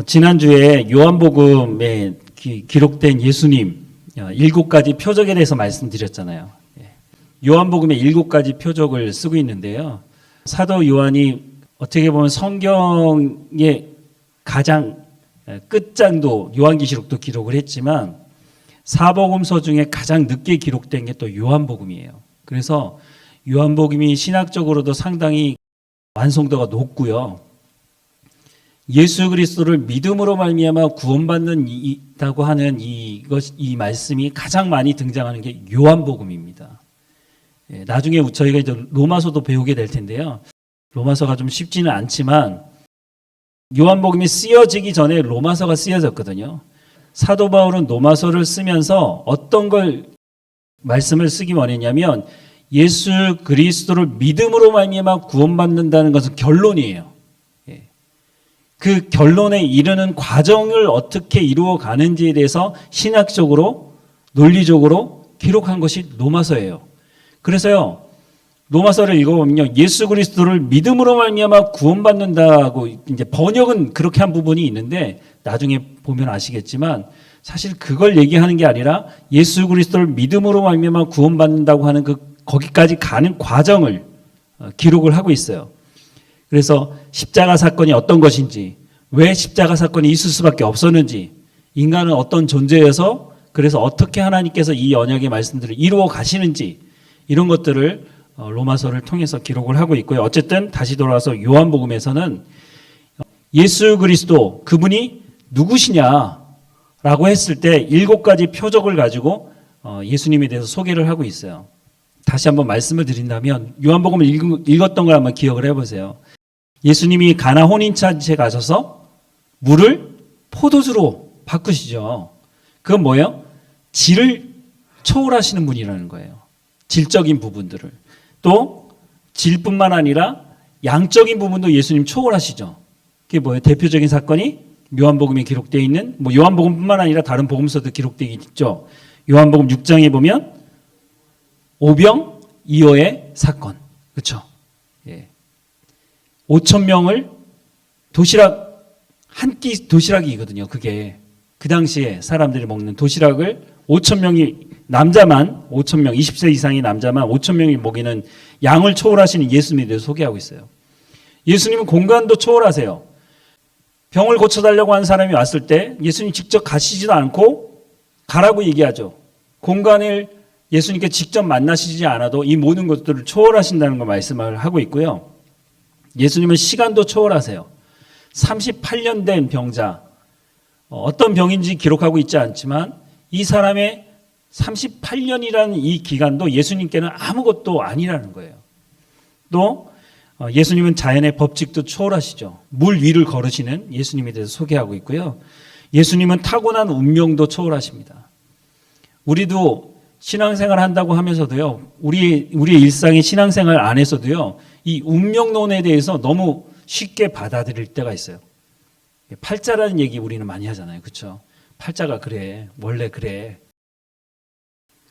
지난주에 요한복음에 기록된 예수님 7가지 표적에 대해서 말씀드렸잖아요. 요한복음에 7가지 표적을 쓰고 있는데요. 사도 요한이 어떻게 보면 성경의 가장 끝장도 요한계시록도 기록을 했지만 사복음서 중에 가장 늦게 기록된 게 또 요한복음이에요. 그래서 요한복음이 신학적으로도 상당히 완성도가 높고요. 예수 그리스도를 믿음으로 말미암아 구원받는 이다고 하는 이 말씀이 가장 많이 등장하는 게 요한복음입니다. 나중에 저희가 이제 로마서도 배우게 될 텐데요. 로마서가 좀 쉽지는 않지만 요한복음이 쓰여지기 전에 로마서가 쓰여졌거든요. 사도 바울은 로마서를 쓰면서 어떤 걸 말씀을 쓰기 원했냐면 예수 그리스도를 믿음으로 말미암아 구원받는다는 것은 결론이에요. 그 결론에 이르는 과정을 어떻게 이루어 가는지에 대해서 신학적으로 논리적으로 기록한 것이 로마서예요. 그래서요. 로마서를 읽어보면요. 예수 그리스도를 믿음으로 말미암아 구원받는다고 이제 번역은 그렇게 한 부분이 있는데 나중에 보면 아시겠지만 사실 그걸 얘기하는 게 아니라 예수 그리스도를 믿음으로 말미암아 구원받는다고 하는 거기까지 가는 과정을 기록을 하고 있어요. 그래서 십자가 사건이 어떤 것인지, 왜 십자가 사건이 있을 수밖에 없었는지, 인간은 어떤 존재여서 그래서 어떻게 하나님께서 이 언약의 말씀들을 이루어 가시는지 이런 것들을 로마서를 통해서 기록을 하고 있고요. 어쨌든 다시 돌아와서 요한복음에서는 예수 그리스도 그분이 누구시냐라고 했을 때 7가지 표적을 가지고 예수님에 대해서 소개를 하고 있어요. 다시 한번 말씀을 드린다면 요한복음을 읽었던 걸 한번 기억을 해보세요. 예수님이 가나 혼인잔치에 가셔서 물을 포도주로 바꾸시죠. 그건 뭐예요? 질을 초월하시는 분이라는 거예요. 질적인 부분들을. 또 질뿐만 아니라 양적인 부분도 예수님 초월하시죠. 그게 뭐예요? 대표적인 사건이 요한복음에 기록되어 있는 요한복음뿐만 아니라 다른 복음서도 기록되어 있죠. 요한복음 6장에 보면 오병이어의 사건. 그렇죠? 예. 5,000명을 한 끼 도시락이거든요. 그게 그 당시에 사람들이 먹는 도시락을 5,000명이 남자만 5,000명 20세 이상의 남자만 5,000명이 먹이는 양을 초월하시는 예수님에 대해서 소개하고 있어요. 예수님은 공간도 초월하세요. 병을 고쳐달라고 한 사람이 왔을 때 예수님 직접 가시지도 않고 가라고 얘기하죠. 공간을 예수님께 직접 만나시지 않아도 이 모든 것들을 초월하신다는 걸 말씀을 하고 있고요. 예수님은 시간도 초월하세요. 38년 된 병자, 어떤 병인지 기록하고 있지 않지만 이 사람의 38년이라는 이 기간도 예수님께는 아무것도 아니라는 거예요. 또 예수님은 자연의 법칙도 초월하시죠. 물 위를 걸으시는 예수님에 대해서 소개하고 있고요. 예수님은 타고난 운명도 초월하십니다. 우리도 신앙생활 한다고 하면서도요. 우리의 일상의 신앙생활 안에서도요. 이 운명론에 대해서 너무 쉽게 받아들일 때가 있어요. 팔자라는 얘기 우리는 많이 하잖아요. 그렇죠? 팔자가 그래. 원래 그래.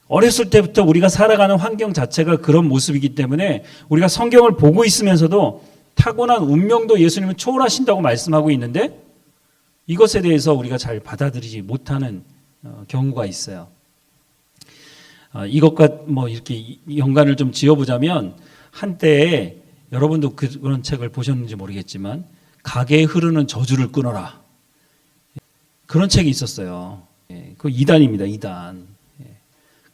어렸을 때부터 우리가 살아가는 환경 자체가 그런 모습이기 때문에 우리가 성경을 보고 있으면서도 타고난 운명도 예수님은 초월하신다고 말씀하고 있는데 이것에 대해서 우리가 잘 받아들이지 못하는 경우가 있어요. 이것과 이렇게 연관을 좀 지어보자면 한때에 여러분도 그런 책을 보셨는지 모르겠지만 가게에 흐르는 저주를 끊어라. 그런 책이 있었어요. 그 이단입니다. 이단.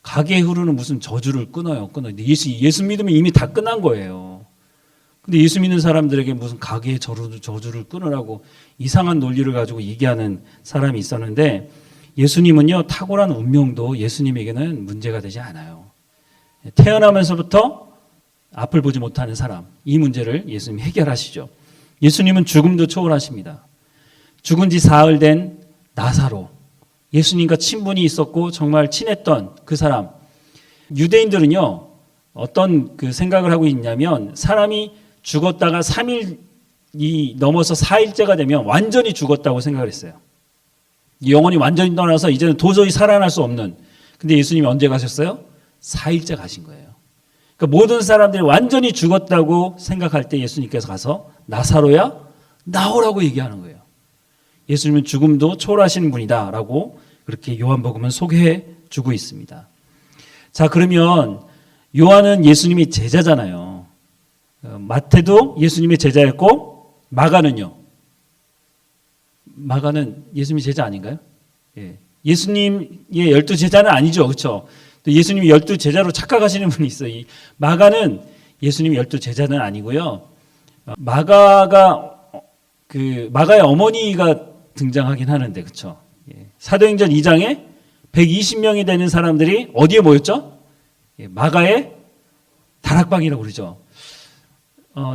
가게에 흐르는 무슨 저주를 끊어요. 예수 믿으면 이미 다 끝난 거예요. 근데 예수 믿는 사람들에게 무슨 가게의 저주를 끊으라고 이상한 논리를 가지고 얘기하는 사람이 있었는데 예수님은요. 탁월한 운명도 예수님에게는 문제가 되지 않아요. 태어나면서부터 앞을 보지 못하는 사람, 이 문제를 예수님이 해결하시죠. 예수님은 죽음도 초월하십니다. 죽은 지 사흘 된 나사로, 예수님과 친분이 있었고 정말 친했던 그 사람. 유대인들은요, 어떤 생각을 하고 있냐면 사람이 죽었다가 3일이 넘어서 4일째가 되면 완전히 죽었다고 생각을 했어요. 영혼이 완전히 떠나서 이제는 도저히 살아날 수 없는. 근데 예수님이 언제 가셨어요? 4일째 가신 거예요. 그러니까 모든 사람들이 완전히 죽었다고 생각할 때 예수님께서 가서 나사로야 나오라고 얘기하는 거예요. 예수님은 죽음도 초월하시는 분이다라고 그렇게 요한복음은 소개해 주고 있습니다. 자, 그러면 요한은 예수님이 제자잖아요. 마태도 예수님의 제자였고 마가는요? 마가는 예수님의 제자 아닌가요? 예. 예수님의 12제자는 아니죠. 그렇죠? 또 예수님이 12제자로 착각하시는 분이 있어요. 이 마가는 예수님의 12제자는 아니고요. 마가의 어머니가 등장하긴 하는데, 그렇죠? 예. 사도행전 2장에 120명이 되는 사람들이 어디에 모였죠? 예. 마가의 다락방이라고 그러죠.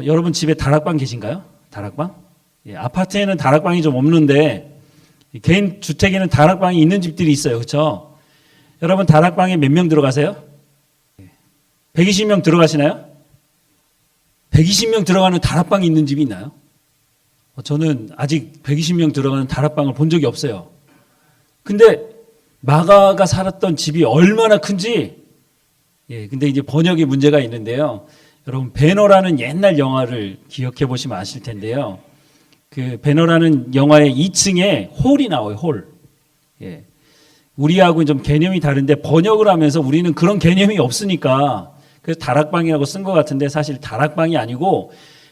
여러분 집에 다락방 계신가요? 다락방? 예. 아파트에는 다락방이 좀 없는데 개인 주택에는 다락방이 있는 집들이 있어요. 그렇죠? 여러분 다락방에 몇 명 들어가세요? 120명 들어가시나요? 120명 들어가는 다락방이 있는 집이 있나요? 저는 아직 120명 들어가는 다락방을 본 적이 없어요. 근데 마가가 살았던 집이 얼마나 큰지, 예, 근데 이제 번역에 문제가 있는데요. 여러분 배너라는 옛날 영화를 기억해 보시면 아실 텐데요. 그 배너라는 영화의 2층에 홀이 나와요. 홀. 예. 우리하고는 좀 개념이 다른데 번역을 하면서 우리는 그런 개념이 없으니까 그래서 다락방이라고 쓴 것 같은데 사실 다락방이 아니고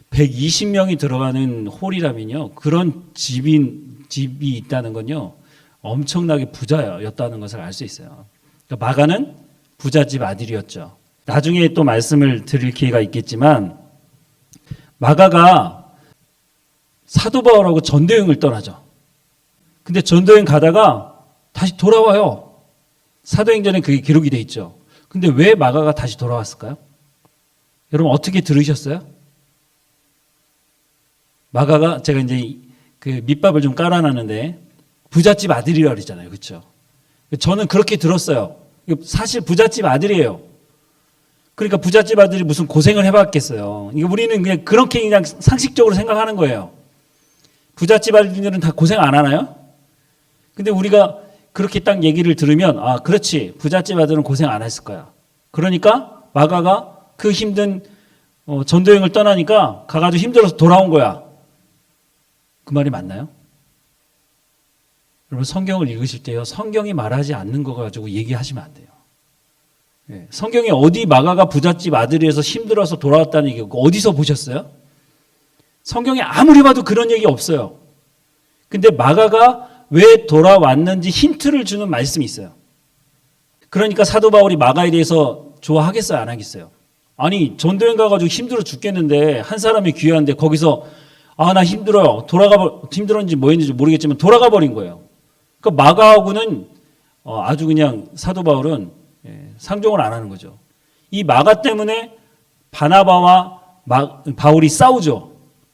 120명이 들어가는 홀이라면요. 그런 집이 있다는 건요. 엄청나게 부자였다는 것을 알 수 있어요. 그러니까 마가는 부잣집 아들이었죠. 나중에 또 말씀을 드릴 기회가 있겠지만 마가가 사도 바울하고 전도여행을 떠나죠. 근데 전도여행 가다가 다시 돌아와요. 사도행전에 그게 기록이 돼 있죠. 근데 왜 마가가 다시 돌아왔을까요? 여러분 어떻게 들으셨어요? 마가가 제가 이제 그 밑밥을 좀 깔아놨는데 부잣집 아들이라 그러잖아요. 그렇죠? 저는 그렇게 들었어요. 사실 부잣집 아들이에요. 그러니까 부잣집 아들이 무슨 고생을 해봤겠어요. 우리는 그냥 그렇게 그냥 상식적으로 생각하는 거예요. 부잣집 아들들은 다 고생 안 하나요? 근데 우리가 그렇게 딱 얘기를 들으면 아 그렇지 부잣집 아들은 고생 안 했을 거야. 그러니까 마가가 그 힘든 전도여행을 떠나니까 가가지고 힘들어서 돌아온 거야. 그 말이 맞나요? 여러분 성경을 읽으실 때요. 성경이 말하지 않는 거 가지고 얘기하시면 안 돼요. 예, 성경에 어디 마가가 부잣집 아들이어서 힘들어서 돌아왔다는 얘기 어디서 보셨어요? 성경에 아무리 봐도 그런 얘기 없어요. 근데 마가가 왜 돌아왔는지 힌트를 주는 말씀이 있어요. 그러니까 사도 바울이 마가에 대해서 좋아하겠어요? 안 하겠어요? 아니 전도여행 가가지고 힘들어 죽겠는데 한 사람이 귀한데 거기서 아 나 힘들어요. 힘들었는지 뭐였는지 모르겠지만 돌아가 버린 거예요. 그러니까 마가하고는 아주 그냥 사도 바울은 상종을 안 하는 거죠. 이 마가 때문에 바나바와 바울이 싸우죠.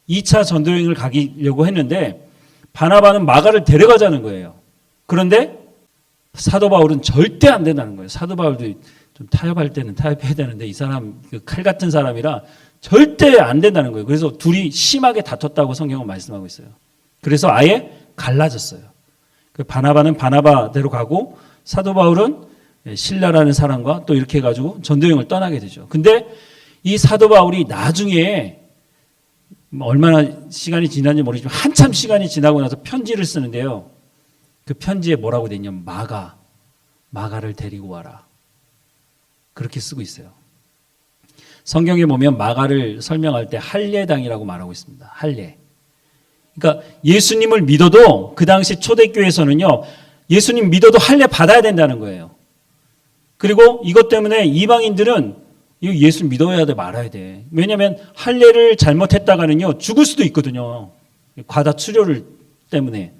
2차 전도여행을 가려고 했는데 바나바는 마가를 데려가자는 거예요. 그런데 사도 바울은 절대 안 된다는 거예요. 사도 바울도 좀 타협할 때는 타협해야 되는데 이 사람 칼 같은 사람이라 절대 안 된다는 거예요. 그래서 둘이 심하게 다퉜다고 성경은 말씀하고 있어요. 그래서 아예 갈라졌어요. 바나바는 바나바대로 가고 사도 바울은 실라라는 사람과 또 이렇게 해가지고 전도여행을 떠나게 되죠. 근데 이 사도 바울이 나중에 얼마나 시간이 지났는지 모르지만 한참 시간이 지나고 나서 편지를 쓰는데요. 그 편지에 뭐라고 돼 있냐면 마가를 데리고 와라. 그렇게 쓰고 있어요. 성경에 보면 마가를 설명할 때 할례당이라고 말하고 있습니다. 할례. 그러니까 예수님을 믿어도 그 당시 초대교회에서는요. 예수님 믿어도 할례 받아야 된다는 거예요. 그리고 이것 때문에 이방인들은 예수 믿어야 돼 말아야 돼. 왜냐하면 할례를 잘못했다가는요 죽을 수도 있거든요. 과다 출혈을 때문에.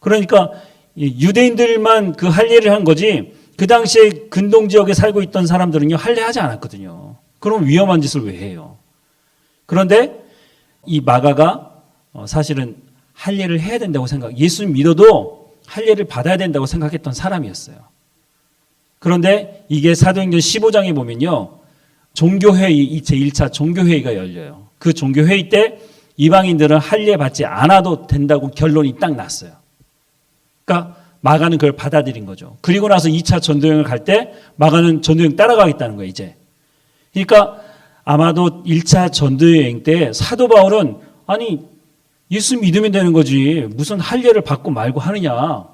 그러니까 유대인들만 그 할례를 한 거지 그 당시에 근동 지역에 살고 있던 사람들은요 할례하지 않았거든요. 그럼 위험한 짓을 왜 해요? 그런데 이 마가가 사실은 할례를 해야 된다고 예수 믿어도 할례를 받아야 된다고 생각했던 사람이었어요. 그런데 이게 사도행전 15장에 보면요. 종교회의, 제1차 종교회의가 열려요. 그 종교회의 때 이방인들은 할례 받지 않아도 된다고 결론이 딱 났어요. 그러니까 마가는 그걸 받아들인 거죠. 그리고 나서 2차 전도여행을 갈 때 마가는 전도여행 따라가겠다는 거예요, 이제. 그러니까 아마도 1차 전도여행 때 사도 바울은 아니 예수 믿으면 되는 거지. 무슨 할례를 받고 말고 하느냐.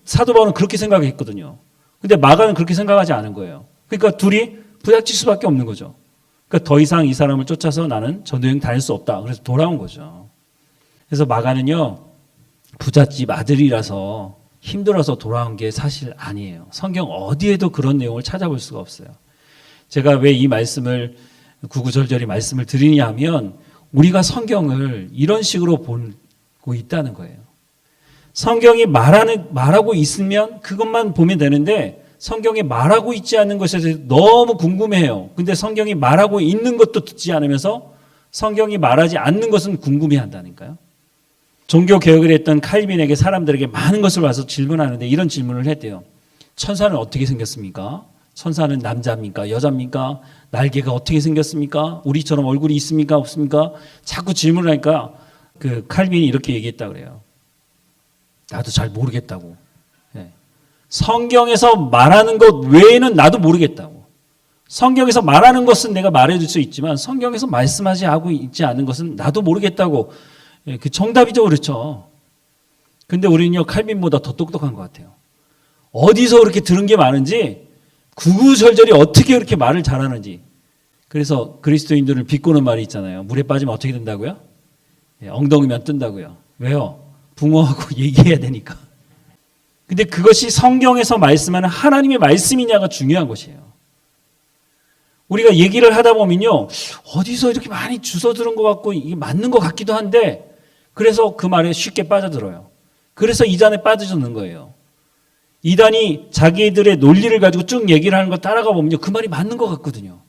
사도 바울은 그렇게 생각했거든요. 근데 마가는 그렇게 생각하지 않은 거예요. 그러니까 둘이 부닥칠 수밖에 없는 거죠. 그러니까 더 이상 이 사람을 쫓아서 나는 전도여행 다닐 수 없다. 그래서 돌아온 거죠. 그래서 마가는요, 부잣집 아들이라서 힘들어서 돌아온 게 사실 아니에요. 성경 어디에도 그런 내용을 찾아볼 수가 없어요. 제가 왜 이 말씀을 구구절절히 말씀을 드리냐 하면 우리가 성경을 이런 식으로 보고 있다는 거예요. 성경이 말하고 있으면 그것만 보면 되는데 성경이 말하고 있지 않은 것에 대해서 너무 궁금해해요. 근데 성경이 말하고 있는 것도 듣지 않으면서 성경이 말하지 않는 것은 궁금해한다니까요. 종교개혁을 했던 칼빈에게 사람들에게 많은 것을 와서 질문하는데 이런 질문을 했대요. 천사는 어떻게 생겼습니까? 천사는 남자입니까? 여자입니까? 날개가 어떻게 생겼습니까? 우리처럼 얼굴이 있습니까? 없습니까? 자꾸 질문을 하니까 그 칼빈이 이렇게 얘기했다 그래요. 나도 잘 모르겠다고. 성경에서 말하는 것 외에는 나도 모르겠다고. 성경에서 말하는 것은 내가 말해줄 수 있지만 성경에서 말씀하지 하고 있지 않은 것은 나도 모르겠다고. 그 정답이죠, 그렇죠. 근데 우리는요, 칼빈보다 더 똑똑한 것 같아요. 어디서 그렇게 들은 게 많은지 구구절절히 어떻게 그렇게 말을 잘하는지. 그래서 그리스도인들을 비꼬는 말이 있잖아요. 물에 빠지면 어떻게 된다고요? 엉덩이면 뜬다고요. 왜요? 붕어하고 얘기해야 되니까. 근데 그것이 성경에서 말씀하는 하나님의 말씀이냐가 중요한 것이에요. 우리가 얘기를 하다 보면요, 어디서 이렇게 많이 주워 들은 것 같고 이게 맞는 것 같기도 한데 그래서 그 말에 쉽게 빠져들어요. 그래서 이단에 빠져드는 거예요. 이단이 자기들의 논리를 가지고 쭉 얘기를 하는 거 따라가 보면요, 그 말이 맞는 것 같거든요.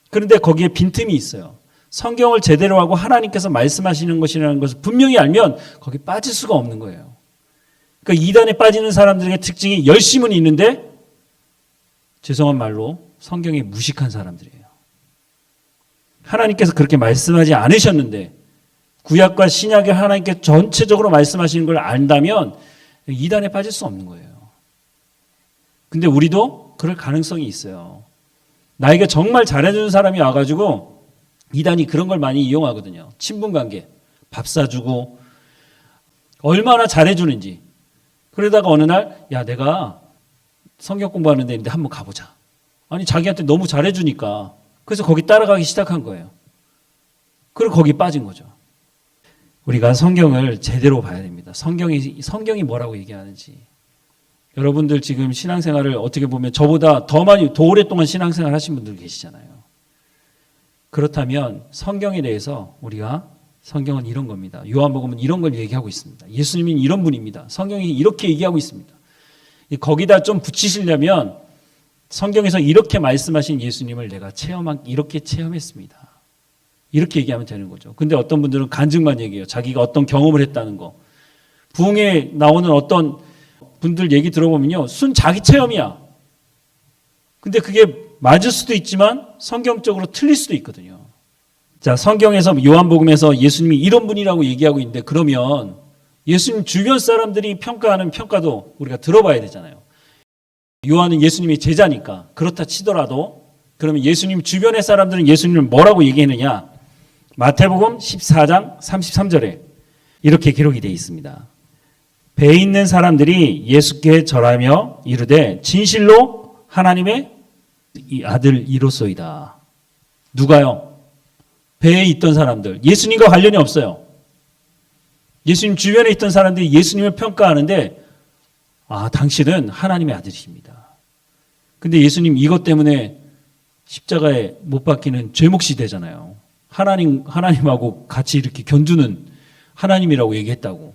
그런데 거기에 빈틈이 있어요. 성경을 제대로 하고 하나님께서 말씀하시는 것이라는 것을 분명히 알면 거기 빠질 수가 없는 거예요. 그러니까 이단에 빠지는 사람들의 특징이 열심은 있는데 죄송한 말로 성경이 무식한 사람들이에요. 하나님께서 그렇게 말씀하지 않으셨는데 구약과 신약의 하나님께 전체적으로 말씀하시는 걸 안다면 이단에 빠질 수 없는 거예요. 근데 우리도 그럴 가능성이 있어요. 나에게 정말 잘해주는 사람이 와가지고 이단이 그런 걸 많이 이용하거든요. 친분관계, 밥 사주고 얼마나 잘해주는지. 그러다가 어느 날 야, 내가 성경 공부하는 데인데 한번 가보자. 아니 자기한테 너무 잘해주니까 그래서 거기 따라가기 시작한 거예요. 그리고 거기 빠진 거죠. 우리가 성경을 제대로 봐야 됩니다. 성경이 뭐라고 얘기하는지. 여러분들 지금 신앙생활을 어떻게 보면 저보다 더 오랫동안 신앙생활 하신 분들 계시잖아요. 그렇다면 성경에 대해서 우리가 성경은 이런 겁니다. 요한복음은 이런 걸 얘기하고 있습니다. 예수님은 이런 분입니다. 성경이 이렇게 얘기하고 있습니다. 거기다 좀 붙이시려면 성경에서 이렇게 말씀하신 예수님을 내가 이렇게 체험했습니다. 이렇게 얘기하면 되는 거죠. 근데 어떤 분들은 간증만 얘기해요. 자기가 어떤 경험을 했다는 거. 부흥에 나오는 어떤 분들 얘기 들어보면요, 순 자기 체험이야. 근데 그게 맞을 수도 있지만 성경적으로 틀릴 수도 있거든요. 자, 성경에서 요한복음에서 예수님이 이런 분이라고 얘기하고 있는데 그러면 예수님 주변 사람들이 평가하는 평가도 우리가 들어봐야 되잖아요. 요한은 예수님의 제자니까 그렇다 치더라도 그러면 예수님 주변의 사람들은 예수님을 뭐라고 얘기했느냐? 마태복음 14장 33절에 이렇게 기록이 되어 있습니다. 배에 있는 사람들이 예수께 절하며 이르되 진실로 하나님의 이 아들 이로소이다. 누가요? 배에 있던 사람들. 예수님과 관련이 없어요. 예수님 주변에 있던 사람들이 예수님을 평가하는데 당신은 하나님의 아들이십니다. 근데 예수님 이것 때문에 십자가에 못 박히는 죄목시 되잖아요. 하나님하고 같이 이렇게 견주는 하나님이라고 얘기했다고.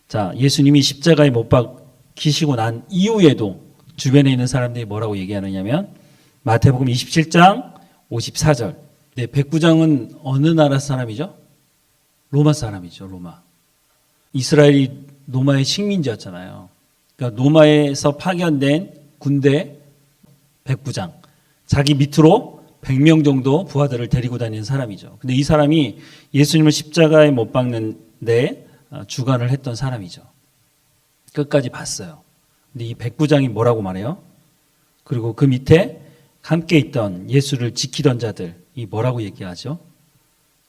자, 예수님이 십자가에 못 박히시고 난 이후에도 주변에 있는 사람들이 뭐라고 얘기하느냐면 마태복음 27장 54절. 네, 백부장은 어느 나라 사람이죠? 로마 사람이죠, 로마. 이스라엘이 로마의 식민지였잖아요. 그러니까 로마에서 파견된 군대 백부장. 자기 밑으로 100명 정도 부하들을 데리고 다니는 사람이죠. 근데 이 사람이 예수님을 십자가에 못 박는데 주관을 했던 사람이죠. 끝까지 봤어요. 근데 이 백부장이 뭐라고 말해요? 그리고 그 밑에 함께 있던 예수를 지키던 자들이 뭐라고 얘기하죠?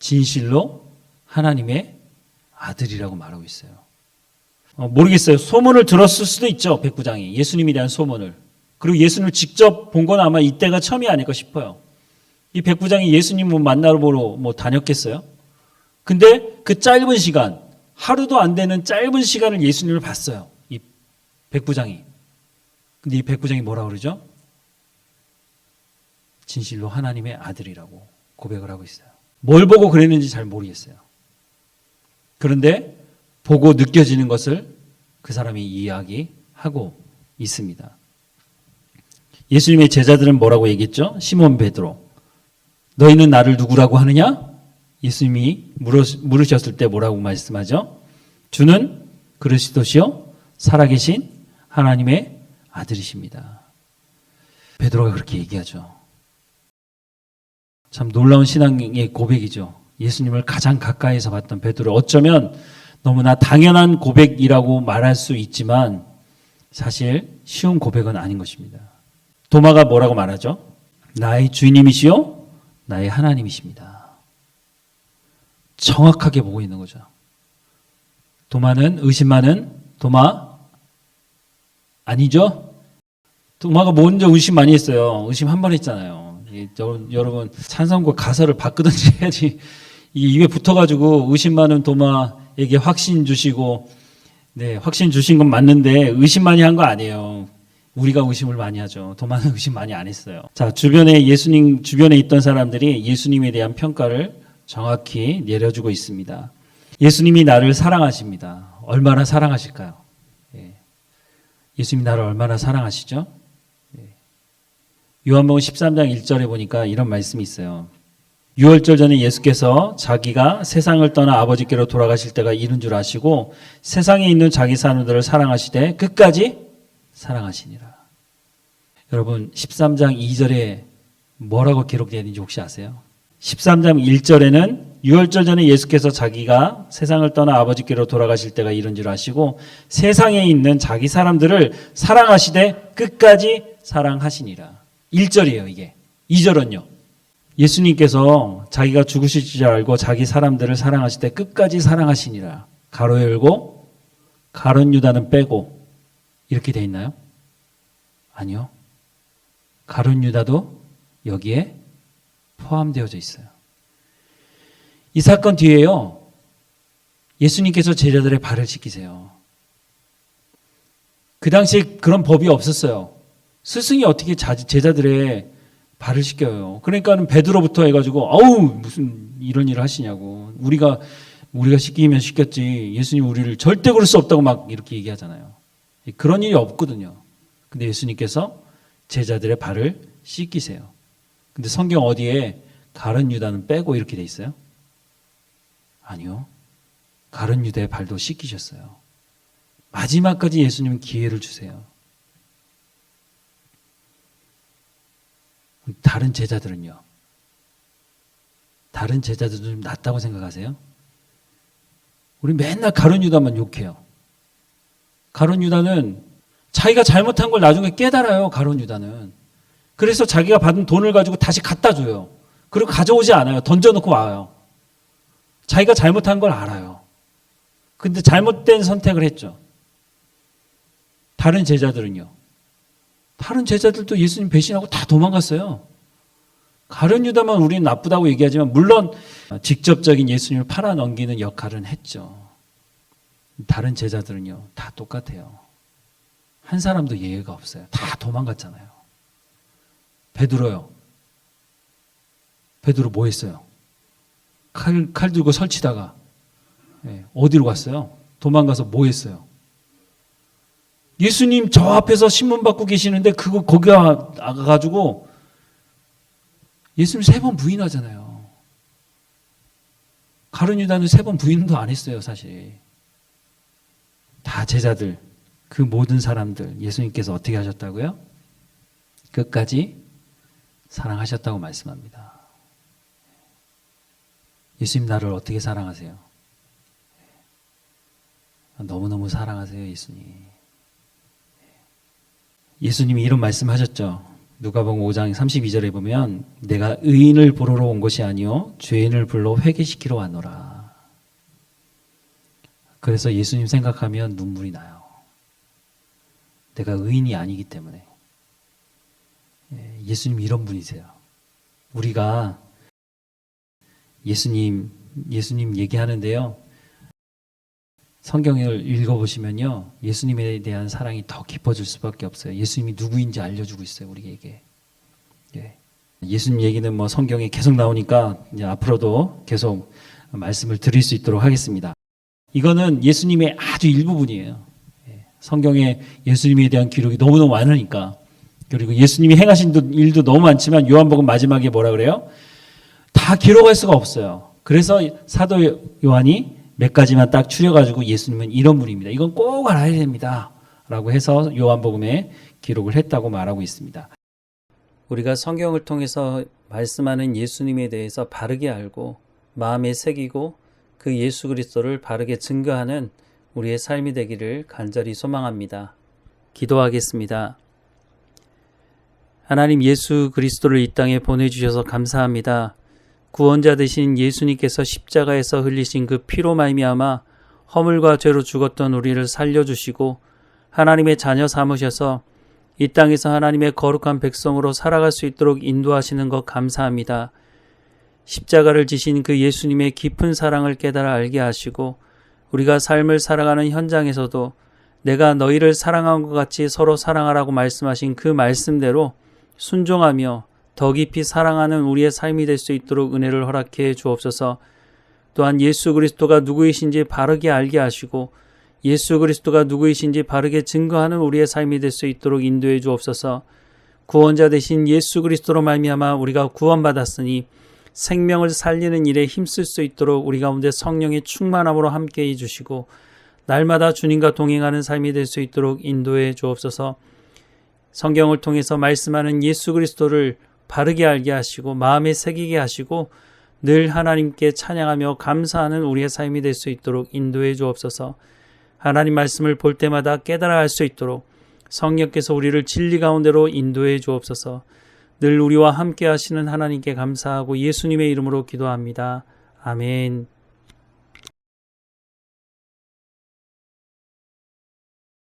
진실로 하나님의 아들이라고 말하고 있어요. 모르겠어요. 소문을 들었을 수도 있죠. 백부장이 예수님에 대한 소문을. 그리고 예수님을 직접 본 건 아마 이때가 처음이 아닐까 싶어요. 이 백부장이 예수님을 만나러 보러 다녔겠어요? 근데 그 짧은 시간, 하루도 안 되는 짧은 시간을 예수님을 봤어요. 이 백부장이. 근데 이 백부장이 뭐라 그러죠? 진실로 하나님의 아들이라고 고백을 하고 있어요. 뭘 보고 그랬는지 잘 모르겠어요. 그런데 보고 느껴지는 것을 그 사람이 이야기하고 있습니다. 예수님의 제자들은 뭐라고 얘기했죠? 시몬 베드로, 너희는 나를 누구라고 하느냐? 예수님이 물으셨을 때 뭐라고 말씀하죠? 주는 그리스도시요 살아계신 하나님의 아들이십니다. 베드로가 그렇게 얘기하죠. 참 놀라운 신앙의 고백이죠. 예수님을 가장 가까이서 봤던 베드로, 어쩌면 너무나 당연한 고백이라고 말할 수 있지만 사실 쉬운 고백은 아닌 것입니다. 도마가 뭐라고 말하죠? 나의 주님이시요 나의 하나님이십니다. 정확하게 보고 있는 거죠. 도마는 의심 많은 도마 아니죠? 도마가 먼저 의심 많이 했어요. 의심 한 번 했잖아요. 여러분 찬송가 가사를 바꾸든지 해야지 이 입에 붙어가지고 의심 많은 도마에게 확신 주시고, 네, 확신 주신 건 맞는데 의심 많이 한 거 아니에요. 우리가 의심을 많이 하죠. 도마는 의심 많이 안 했어요. 자, 예수님 주변에 있던 사람들이 예수님에 대한 평가를 정확히 내려주고 있습니다. 예수님이 나를 사랑하십니다. 얼마나 사랑하실까요? 예. 예수님이 나를 얼마나 사랑하시죠? 예. 요한복음 13장 1절에 보니까 이런 말씀이 있어요. 유월절 전에 예수께서 자기가 세상을 떠나 아버지께로 돌아가실 때가 이른 줄 아시고 세상에 있는 자기 사람들을 사랑하시되 끝까지 사랑하시니라. 여러분 13장 2절에 뭐라고 기록되어 있는지 혹시 아세요? 13장 1절에는 유월절 전에 예수께서 자기가 세상을 떠나 아버지께로 돌아가실 때가 이른 줄 아시고 세상에 있는 자기 사람들을 사랑하시되 끝까지 사랑하시니라. 1절이에요 이게. 2절은요. 예수님께서 자기가 죽으실 줄 알고 자기 사람들을 사랑하시되 끝까지 사랑하시니라. 가로 열고 가룟 유다는 빼고 이렇게 돼 있나요? 아니요. 가룟 유다도 여기에 포함되어져 있어요. 이 사건 뒤에요. 예수님께서 제자들의 발을 씻기세요. 그 당시에 그런 법이 없었어요. 스승이 어떻게 제자들의 발을 씻겨요. 그러니까는 베드로부터 해가지고 아우 무슨 이런 일을 하시냐고. 우리가 씻기면 씻겼지. 예수님 우리를 절대 그럴 수 없다고 막 이렇게 얘기하잖아요. 그런 일이 없거든요. 근데 예수님께서 제자들의 발을 씻기세요. 근데 성경 어디에 가룟 유다는 빼고 이렇게 돼 있어요? 아니요. 가룟 유다의 발도 씻기셨어요. 마지막까지 예수님은 기회를 주세요. 다른 제자들은요? 다른 제자들도 좀 낫다고 생각하세요? 우리 맨날 가룟 유다만 욕해요. 가룟 유다는 자기가 잘못한 걸 나중에 깨달아요. 가룟 유다는. 그래서 자기가 받은 돈을 가지고 다시 갖다 줘요. 그리고 가져오지 않아요. 던져놓고 와요. 자기가 잘못한 걸 알아요. 근데 잘못된 선택을 했죠. 다른 제자들은요? 다른 제자들도 예수님 배신하고 다 도망갔어요. 가룟 유다만 우리는 나쁘다고 얘기하지만 물론 직접적인 예수님을 팔아넘기는 역할은 했죠. 다른 제자들은요, 다 똑같아요. 한 사람도 예외가 없어요. 다 도망갔잖아요. 베드로요. 베드로 뭐 했어요? 칼 들고 설치다가 어디로 갔어요? 도망가서 뭐 했어요? 예수님 저 앞에서 신문 받고 계시는데 거기 가가지고 예수님 3번 부인하잖아요. 가룟 유다는 3번 부인도 안 했어요, 사실. 다 제자들, 그 모든 사람들 예수님께서 어떻게 하셨다고요? 끝까지 사랑하셨다고 말씀합니다. 예수님 나를 어떻게 사랑하세요? 너무너무 사랑하세요, 예수님. 예수님이 이런 말씀하셨죠. 누가복음 5장 32절에 보면 내가 의인을 부르러 온 것이 아니요 죄인을 불러 회개시키러 왔노라. 그래서 예수님 생각하면 눈물이 나요. 내가 의인이 아니기 때문에. 예수님 이런 분이세요. 우리가 예수님 얘기하는데요. 성경을 읽어보시면요. 예수님에 대한 사랑이 더 깊어질 수밖에 없어요. 예수님이 누구인지 알려주고 있어요. 우리에게. 예수님 얘기는 뭐 성경에 계속 나오니까 이제 앞으로도 계속 말씀을 드릴 수 있도록 하겠습니다. 이거는 예수님의 아주 일부분이에요. 성경에 예수님에 대한 기록이 너무너무 많으니까. 그리고 예수님이 행하신 일도 너무 많지만 요한복음 마지막에 뭐라 그래요? 다 기록할 수가 없어요. 그래서 사도 요한이 몇 가지만 딱 추려가지고 예수님은 이런 분입니다. 이건 꼭 알아야 됩니다. 라고 해서 요한복음에 기록을 했다고 말하고 있습니다. 우리가 성경을 통해서 말씀하는 예수님에 대해서 바르게 알고 마음에 새기고 그 예수 그리스도를 바르게 증거하는 우리의 삶이 되기를 간절히 소망합니다. 기도하겠습니다. 하나님 예수 그리스도를 이 땅에 보내주셔서 감사합니다. 구원자 되신 예수님께서 십자가에서 흘리신 그 피로 말미암아 허물과 죄로 죽었던 우리를 살려주시고 하나님의 자녀 삼으셔서 이 땅에서 하나님의 거룩한 백성으로 살아갈 수 있도록 인도하시는 것 감사합니다. 십자가를 지신 그 예수님의 깊은 사랑을 깨달아 알게 하시고 우리가 삶을 살아가는 현장에서도 내가 너희를 사랑한 것 같이 서로 사랑하라고 말씀하신 그 말씀대로 순종하며 더 깊이 사랑하는 우리의 삶이 될 수 있도록 은혜를 허락해 주옵소서. 또한 예수 그리스도가 누구이신지 바르게 알게 하시고 예수 그리스도가 누구이신지 바르게 증거하는 우리의 삶이 될 수 있도록 인도해 주옵소서. 구원자 되신 예수 그리스도로 말미암아 우리가 구원받았으니 생명을 살리는 일에 힘쓸 수 있도록 우리 가운데 성령의 충만함으로 함께해 주시고 날마다 주님과 동행하는 삶이 될 수 있도록 인도해 주옵소서. 성경을 통해서 말씀하는 예수 그리스도를 바르게 알게 하시고 마음에 새기게 하시고 늘 하나님께 찬양하며 감사하는 우리의 삶이 될 수 있도록 인도해 주옵소서. 하나님 말씀을 볼 때마다 깨달아 알 수 있도록 성령께서 우리를 진리 가운데로 인도해 주옵소서. 늘 우리와 함께 하시는 하나님께 감사하고 예수님의 이름으로 기도합니다. 아멘.